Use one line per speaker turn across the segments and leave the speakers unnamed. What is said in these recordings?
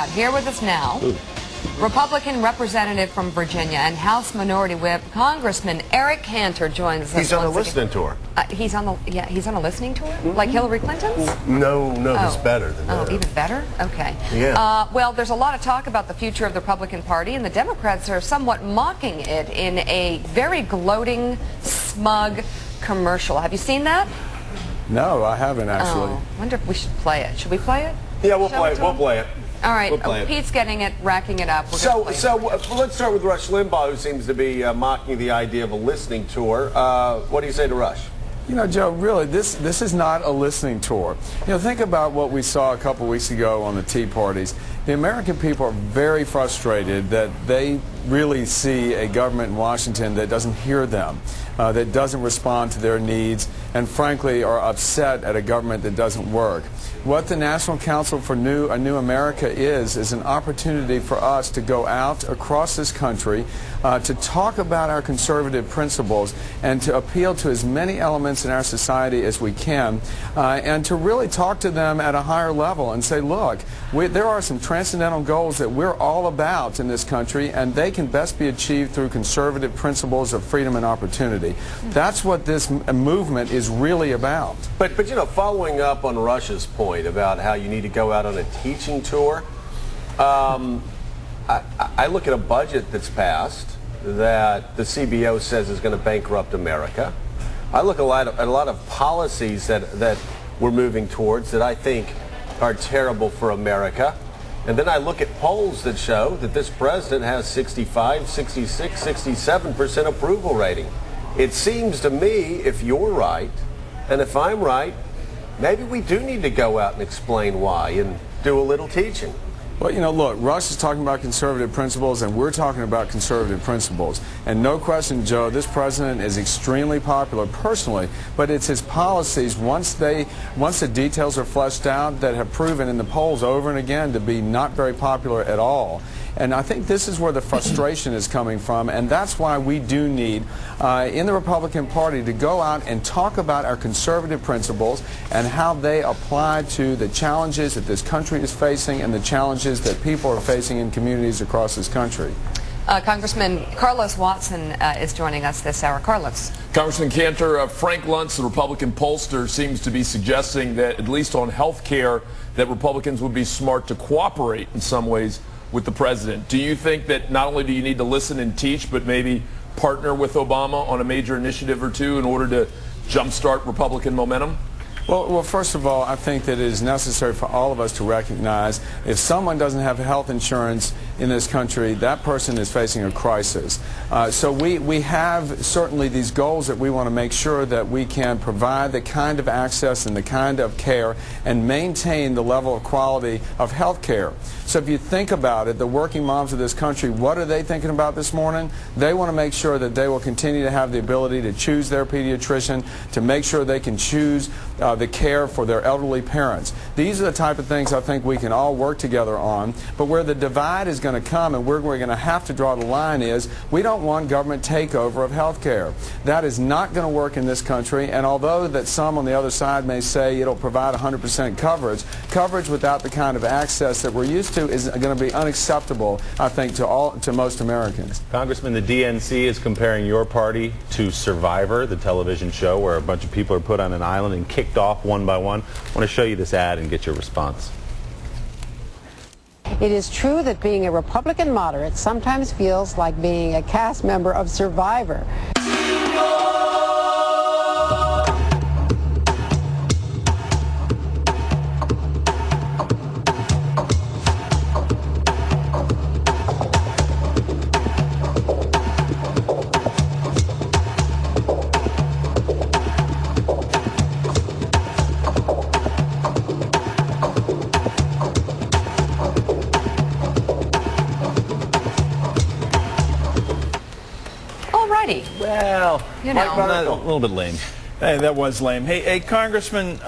about. Here with us now, Republican representative from Virginia and House Minority Whip Congressman Eric Cantor joins us.
He's on a listening tour.
He's on a listening tour, like Hillary Clinton's.
No, it's better than that.
Oh, even better. Okay.
Yeah.
Well, there's a lot of talk about the future of the Republican Party, and the Democrats are somewhat mocking it in a very gloating, smug commercial. Have you seen that?
No, I haven't actually.
Oh, I wonder if we should play it. Should we play it?
Yeah, we'll play it. We'll play it.
All right.
We'll play it.
Pete's getting it, racking it up.
So let's start with Rush Limbaugh, who seems to be mocking the idea of a listening tour. What do you say to Rush?
You know, Joe, really, this is not a listening tour. You know, think about what we saw a couple weeks ago on the Tea Parties. The American people are very frustrated that they really see a government in Washington that doesn't hear them, that doesn't respond to their needs, and frankly are upset at a government that doesn't work. What the National Council for a New America is an opportunity for us to go out across this country to talk about our conservative principles and to appeal to as many elements in our society as we can, and to really talk to them at a higher level and say, look, there are some transcendental goals that we're all about in this country, and they can best be achieved through conservative principles of freedom and opportunity. That's what this movement is really about.
But you know, following up on Rush's point about how you need to go out on a teaching tour, I look at a budget that's passed that the CBO says is going to bankrupt America. I look at a lot of policies that we're moving towards that I think are terrible for America. And then I look at polls that show that this president has 65, 66, 67% approval rating. It seems to me, if you're right, and if I'm right, maybe we do need to go out and explain why and do a little teaching.
Well, you know, look, Rush is talking about conservative principles, and we're talking about conservative principles. And no question, Joe, this president is extremely popular personally, but it's his policies, once the details are fleshed out, that have proven in the polls over and again to be not very popular at all. And I think this is where the frustration is coming from, and that's why we do need, in the Republican Party, to go out and talk about our conservative principles and how they apply to the challenges that this country is facing and the challenges that people are facing in communities across this country.
Congressman Carlos Watson is joining us this hour. Carlos.
Congressman Cantor, Frank Luntz, the Republican pollster, seems to be suggesting that, at least on health care, that Republicans would be smart to cooperate in some ways with the president. Do you think that not only do you need to listen and teach, but maybe partner with Obama on a major initiative or two in order to jumpstart Republican momentum?
Well, first of all, I think that it is necessary for all of us to recognize if someone doesn't have health insurance in this country, that person is facing a crisis. So we have certainly these goals that we want to make sure that we can provide the kind of access and the kind of care and maintain the level of quality of health care. So if you think about it, the working moms of this country, what are they thinking about this morning? They want to make sure that they will continue to have the ability to choose their pediatrician, to make sure they can choose the care for their elderly parents. These are the type of things I think we can all work together on. But where the divide is going to come and where we're going to have to draw the line is we don't want government takeover of health care. That is not going to work in this country. And although that some on the other side may say it'll provide 100% coverage without the kind of access that we're used to is going to be unacceptable, I think, to most Americans.
Congressman, the DNC is comparing your party to Survivor, the television show where a bunch of people are put on an island and kicked off one by one. I want to show you this ad and get your response.
It is true that being a Republican moderate sometimes feels like being a cast member of Survivor.
Well,
you know,
a little bit lame.
Hey, that was lame. Hey, Congressman,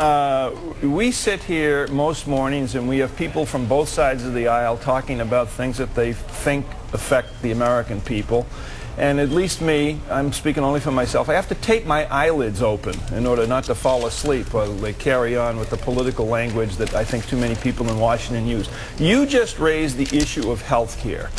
we sit here most mornings and we have people from both sides of the aisle talking about things that they think affect the American people. And at least me, I'm speaking only for myself, I have to tape my eyelids open in order not to fall asleep while they carry on with the political language that I think too many people in Washington use. You just raised the issue of health care.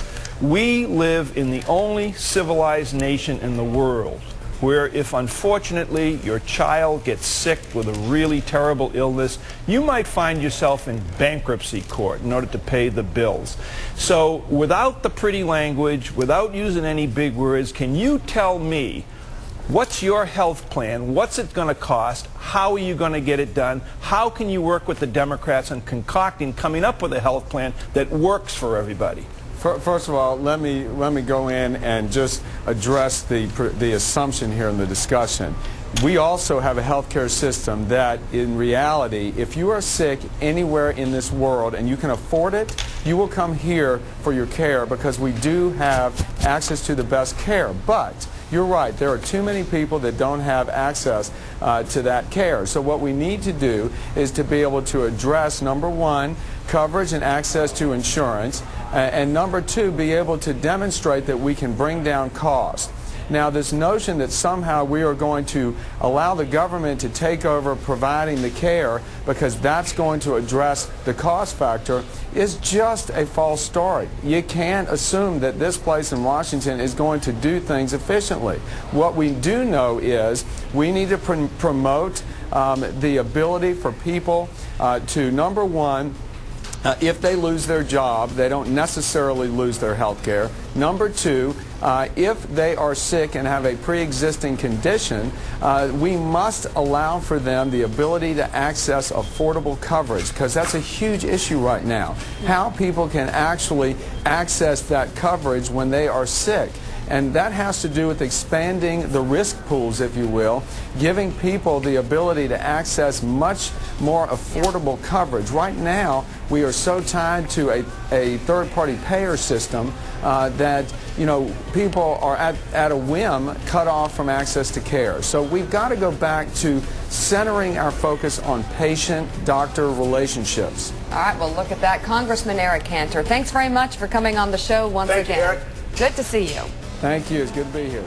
We live in the only civilized nation in the world where if unfortunately your child gets sick with a really terrible illness, you might find yourself in bankruptcy court in order to pay the bills. So without the pretty language, without using any big words, can you tell me what's your health plan? What's it going to cost? How are you going to get it done? How can you work with the Democrats on coming up with a health plan that works for everybody?
First of all, let me go in and just address the assumption here in the discussion. We also have a healthcare system that, in reality, if you are sick anywhere in this world and you can afford it, you will come here for your care because we do have access to the best care. But you're right, there are too many people that don't have access to that care. So what we need to do is to be able to address, number one, coverage and access to insurance, and number two, be able to demonstrate that we can bring down cost. Now, this notion that somehow we are going to allow the government to take over providing the care because that's going to address the cost factor is just a false story. You can't assume that this place in Washington is going to do things efficiently. What we do know is we need to promote the ability for people to, number one, if they lose their job, they don't necessarily lose their health care. Number two, if they are sick and have a pre-existing condition, we must allow for them the ability to access affordable coverage, because that's a huge issue right now. How people can actually access that coverage when they are sick. And that has to do with expanding the risk pools, if you will, giving people the ability to access much more affordable coverage. Right now, we are so tied to a third-party payer system that, you know, people are at a whim cut off from access to care. So we've got to go back to centering our focus on patient-doctor relationships.
All right, well, look at that. Congressman Eric Cantor, thanks very much for coming on the show once again.
Thank you, Eric.
Good to see you.
Thank you. It's good to be here.